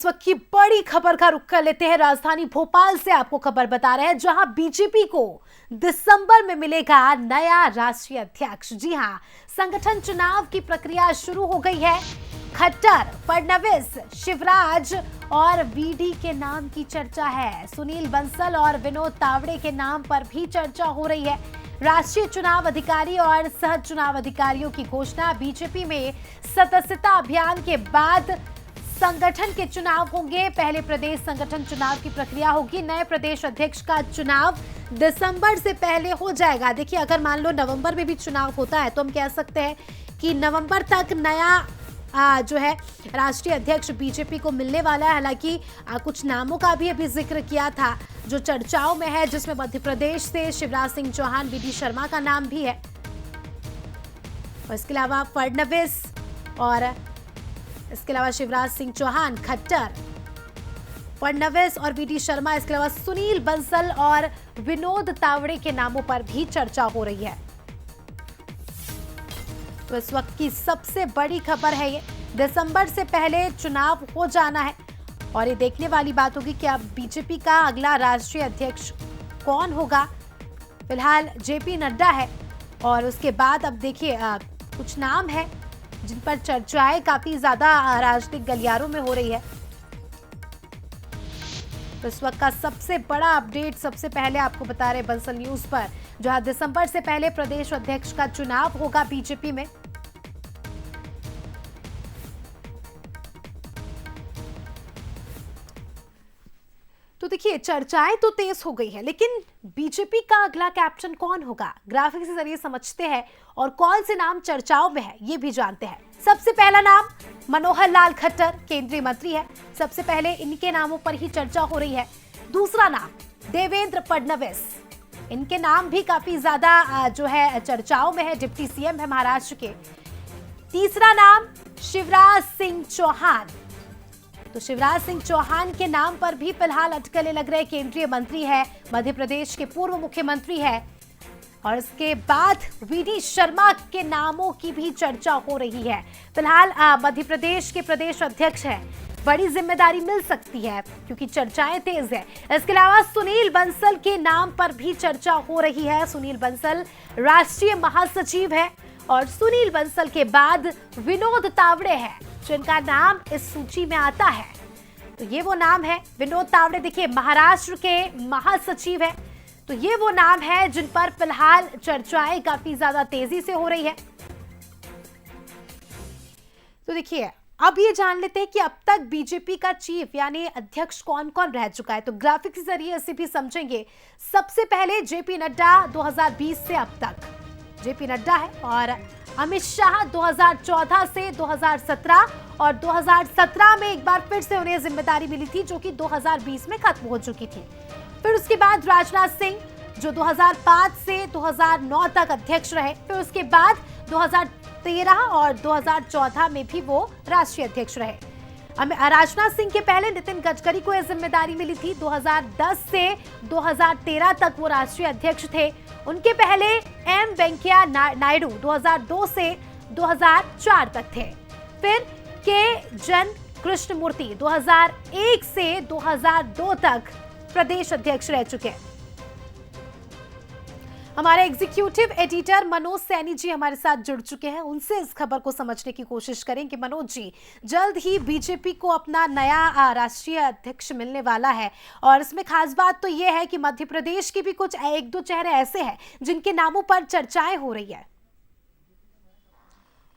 इस वक्त की बड़ी खबर का रुख कर लेते हैं। राजधानी भोपाल से आपको खबर बता रहे हैं, जहां बीजेपी को दिसंबर में मिलेगा नया राष्ट्रीय अध्यक्ष। जी हां, संगठन चुनाव की प्रक्रिया शुरू हो गई है। खट्टर, फडणवीस, शिवराज और वीडी के नाम की चर्चा है। सुनील बंसल और विनोद तावड़े के नाम पर भी चर्चा हो रही है। राष्ट्रीय चुनाव अधिकारी और सह चुनाव अधिकारियों की घोषणा। बीजेपी में सदस्यता अभियान के बाद संगठन के चुनाव होंगे। पहले प्रदेश संगठन चुनाव की प्रक्रिया होगी। नए प्रदेश अध्यक्ष का चुनाव दिसंबर से पहले हो जाएगा। देखिए, अगर मान लो नवंबर में भी चुनाव होता है तो हम कह सकते हैं कि नवंबर तक नया जो है राष्ट्रीय अध्यक्ष बीजेपी को मिलने वाला है। हालांकि कुछ नामों का भी अभी जिक्र किया था जो चर्चाओं में है, जिसमें मध्य प्रदेश से शिवराज सिंह चौहान, वीडी शर्मा का नाम भी है। और इसके अलावा फडणवीस और इसके अलावा शिवराज सिंह चौहान, खट्टर, फडणवीस और वीडी शर्मा, इसके अलावा सुनील बंसल और विनोद तावड़े के नामों पर भी चर्चा हो रही है। तो इस वक्त की सबसे बड़ी खबर है ये, दिसंबर से पहले चुनाव हो जाना है और ये देखने वाली बात होगी कि अब बीजेपी का अगला राष्ट्रीय अध्यक्ष कौन होगा। फिलहाल जेपी नड्डा है और उसके बाद अब देखिए कुछ नाम है जिन पर चर्चाएं काफी ज्यादा राजनीतिक गलियारों में हो रही है। तो इस वक्त का सबसे बड़ा अपडेट सबसे पहले आपको बता रहे बंसल न्यूज पर, जहां दिसंबर से पहले प्रदेश अध्यक्ष का चुनाव होगा बीजेपी में। तो देखिए, चर्चाएं तो तेज हो गई है, लेकिन बीजेपी का अगला कैप्टन कौन होगा, ग्राफिक्स के जरिए समझते हैं और कौन से नाम चर्चाओं में है ये भी जानते हैं। सबसे पहला नाम मनोहर लाल खट्टर, केंद्रीय मंत्री है। सबसे पहले इनके नामों पर ही चर्चा हो रही है। दूसरा नाम देवेंद्र फडणवीस, इनके नाम भी काफी ज्यादा जो है चर्चाओं में है, डिप्टी सीएम है महाराष्ट्र के। तीसरा नाम शिवराज सिंह चौहान, तो शिवराज सिंह चौहान के नाम पर भी फिलहाल अटकलें लग रहे। केंद्रीय मंत्री है, मध्य प्रदेश के पूर्व मुख्यमंत्री है। और इसके बाद वीडी शर्मा के नामों की भी चर्चा हो रही है। फिलहाल मध्य प्रदेश के प्रदेश अध्यक्ष है, बड़ी जिम्मेदारी मिल सकती है क्योंकि चर्चाएं तेज है। इसके अलावा सुनील बंसल के नाम पर भी चर्चा हो रही है। सुनील बंसल राष्ट्रीय महासचिव है और सुनील बंसल के बाद विनोद तावड़े हैं जिनका नाम इस सूची में आता है। तो ये वो नाम है विनोद तावड़े, देखिए महाराष्ट्र के महासचिव है। तो ये वो नाम है जिन पर फिलहाल चर्चाएं काफी ज्यादा तेजी से हो रही है। तो देखिए, अब ये जान लेते हैं कि अब तक बीजेपी का चीफ यानी अध्यक्ष कौन कौन रह चुका है। तो ग्राफिक के जरिए इसे भी समझेंगे। सबसे पहले जेपी नड्डा 2020 से अब तक जेपी नड्डा है और अमित शाह 2014 से 2017 और 2017 में एक बार फिर से उन्हें जिम्मेदारी मिली थी जो कि 2020 में खत्म हो चुकी थी। फिर उसके बाद राजनाथ सिंह जो 2005 से 2009 तक अध्यक्ष रहे। फिर उसके बाद 2013 और 2014 में भी वो राष्ट्रीय अध्यक्ष रहे। राजनाथ सिंह के पहले नितिन गडकरी को यह जिम्मेदारी मिली थी। 2010 से 2013 तक वो राष्ट्रीय अध्यक्ष थे। उनके पहले एम वेंकैया नायडू 2002 से 2004 तक थे। फिर के जन कृष्णमूर्ति 2001 से 2002 तक प्रदेश अध्यक्ष रह चुके हैं। हमारे एग्जीक्यूटिव एडिटर मनोज सैनी जी हमारे साथ जुड़ चुके हैं। उनसे इस खबर को समझने की कोशिश करेंगे। मनोज जी, जल्द ही बीजेपी को अपना नया राष्ट्रीय अध्यक्ष मिलने वाला है और इसमें खास बात तो यह है कि मध्य प्रदेश के भी कुछ एक दो चेहरे ऐसे हैं जिनके नामों पर चर्चाएं हो रही है।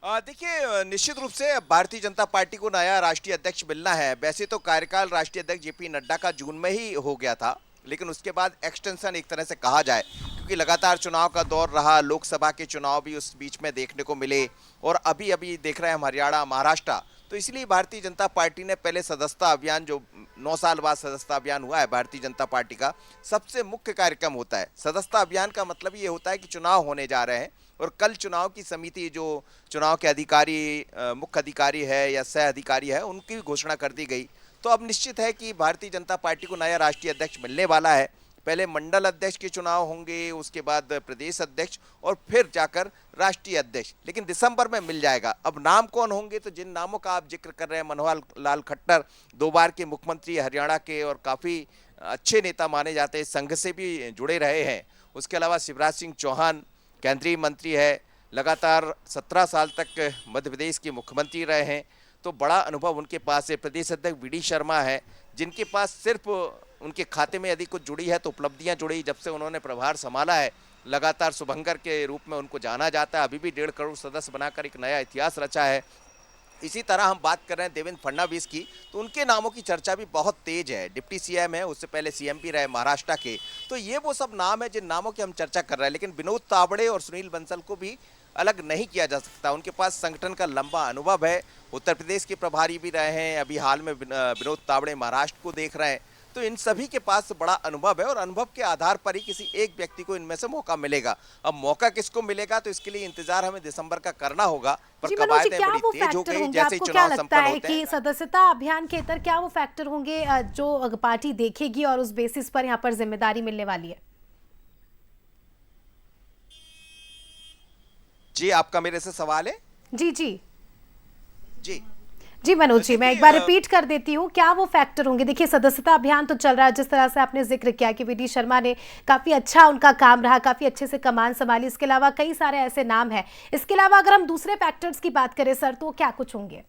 देखिए, निश्चित रूप से भारतीय जनता पार्टी को नया राष्ट्रीय अध्यक्ष मिलना है। वैसे तो कार्यकाल राष्ट्रीय अध्यक्ष जेपी नड्डा का जून में ही हो गया था, लेकिन उसके बाद एक्सटेंशन एक तरह से कहा जाए क्योंकि लगातार चुनाव का दौर रहा। लोकसभा के चुनाव भी उस बीच में देखने को मिले और अभी देख रहे हैं हम हरियाणा, महाराष्ट्र। तो इसलिए भारतीय जनता पार्टी ने पहले सदस्यता अभियान, जो 9 साल बाद सदस्यता अभियान हुआ है भारतीय जनता पार्टी का, सबसे मुख्य कार्यक्रम होता है। सदस्यता अभियान का मतलब ये होता है कि चुनाव होने जा रहे हैं और कल चुनाव की समिति, जो चुनाव के अधिकारी, मुख्य अधिकारी है या सह अधिकारी है, उनकी भी घोषणा कर दी गई। तो अब निश्चित है कि भारतीय जनता पार्टी को नया राष्ट्रीय अध्यक्ष मिलने वाला है। पहले मंडल अध्यक्ष के चुनाव होंगे, उसके बाद प्रदेश अध्यक्ष और फिर जाकर राष्ट्रीय अध्यक्ष, लेकिन दिसंबर में मिल जाएगा। अब नाम कौन होंगे, तो जिन नामों का आप जिक्र कर रहे हैं, मनोहर लाल खट्टर 2 बार के मुख्यमंत्री हरियाणा के और काफ़ी अच्छे नेता माने जाते हैं, संघ से भी जुड़े रहे हैं। उसके अलावा शिवराज सिंह चौहान केंद्रीय मंत्री है, लगातार 17 साल तक मध्य प्रदेश के मुख्यमंत्री रहे हैं, तो बड़ा अनुभव उनके पास है। प्रदेश अध्यक्ष वी डी शर्मा है, जिनके पास सिर्फ उनके खाते में यदि कुछ जुड़ी है तो उपलब्धियां जुड़ी जब से उन्होंने प्रभार संभाला है। लगातार शुभंकर के रूप में उनको जाना जाता है, अभी भी 1.5 करोड़ सदस्य बनाकर एक नया इतिहास रचा है। इसी तरह हम बात कर रहे हैं देवेंद्र फडणवीस की, तो उनके नामों की चर्चा भी बहुत तेज है। डिप्टी सीएम है, उससे पहले सीएम भी रहे महाराष्ट्र के, तो ये वो सब नाम है जिन नामों की हम चर्चा कर रहे हैं। लेकिन विनोद तावड़े और सुनील बंसल को भी अलग नहीं किया जा सकता, उनके पास संगठन का लंबा अनुभव है, उत्तर प्रदेश के प्रभारी भी रहे हैं, अभी हाल में विनोद तावड़े महाराष्ट्र को देख रहे हैं, तो इन सभी के पास बड़ा अनुभव है और अनुभव के आधार पर ही किसी एक व्यक्ति को इनमें से मौका मिलेगा। अब मौका किसको मिलेगा, तो इसके लिए इंतजार हमें दिसंबर का करना होगा, पर कवायदें बड़ी तेज हो गई जैसे चुनाव संपन्न होते हैं। सदस्यता अभियान के अंदर क्या वो फैक्टर होंगे जो पार्टी देखेगी और उस बेसिस पर यहाँ पर जिम्मेदारी मिलने वाली है? जी, आपका मेरे से सवाल है? जी जी जी जी मनोज जी, मैं एक बार रिपीट कर देती हूँ, क्या वो फैक्टर होंगे? देखिए, सदस्यता अभियान तो चल रहा है, जिस तरह से आपने जिक्र किया कि वी डी शर्मा ने काफी अच्छा उनका काम रहा, काफी अच्छे से कमान संभाली, इसके अलावा कई सारे ऐसे नाम हैं। इसके अलावा अगर हम दूसरे फैक्टर्स की बात करें सर, तो क्या कुछ होंगे?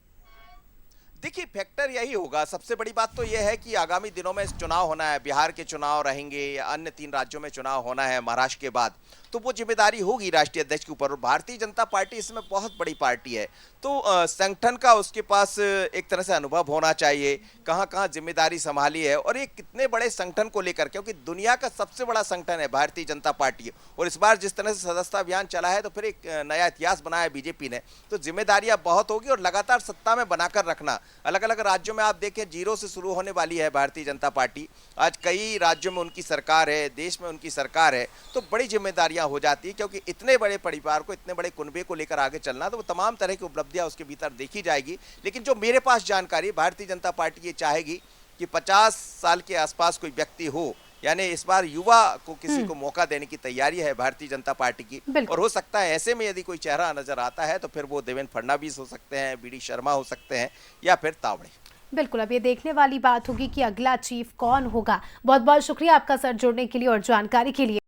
देखिए, फैक्टर यही होगा। सबसे बड़ी बात तो यह है कि आगामी दिनों में चुनाव होना है, बिहार के चुनाव रहेंगे या अन्य 3 राज्यों में चुनाव होना है महाराष्ट्र के बाद, तो वो जिम्मेदारी होगी राष्ट्रीय अध्यक्ष के ऊपर। और भारतीय जनता पार्टी इसमें बहुत बड़ी पार्टी है, तो संगठन का उसके पास एक तरह से अनुभव होना चाहिए, कहाँ कहाँ जिम्मेदारी संभाली है और ये कितने बड़े संगठन को लेकर, क्योंकि दुनिया का सबसे बड़ा संगठन है भारतीय जनता पार्टी, और इस बार जिस तरह से सदस्यता अभियान चला है तो फिर एक नया इतिहास बनाया बीजेपी ने, तो जिम्मेदारियां बहुत होगी और लगातार सत्ता में बनाकर रखना। अलग अलग राज्यों में आप देखें, 0 से शुरू होने वाली है भारतीय जनता पार्टी, आज कई राज्यों में उनकी सरकार है, देश में उनकी सरकार है, तो बड़ी जिम्मेदारियां हो जाती है, क्योंकि इतने बड़े परिवार को, इतने बड़े कुनबे को लेकर आगे चलना, तो वो तमाम तरह की उपलब्धियां उसके भीतर देखी जाएगी। लेकिन जो मेरे पास जानकारी, भारतीय जनता पार्टी ये चाहेगी कि 50 साल के आसपास कोई व्यक्ति हो, यानी इस बार युवा को किसी को मौका देने की तैयारी है भारतीय जनता पार्टी की। और हो सकता है ऐसे में यदि कोई चेहरा नजर आता है तो फिर वो देवेंद्र फडणवीस हो सकते हैं, वी डी शर्मा हो सकते हैं, या फिर तावड़े। बिल्कुल, अब ये देखने वाली बात होगी कि अगला चीफ कौन होगा। बहुत बहुत शुक्रिया आपका सर जुड़ने के लिए और जानकारी के लिए।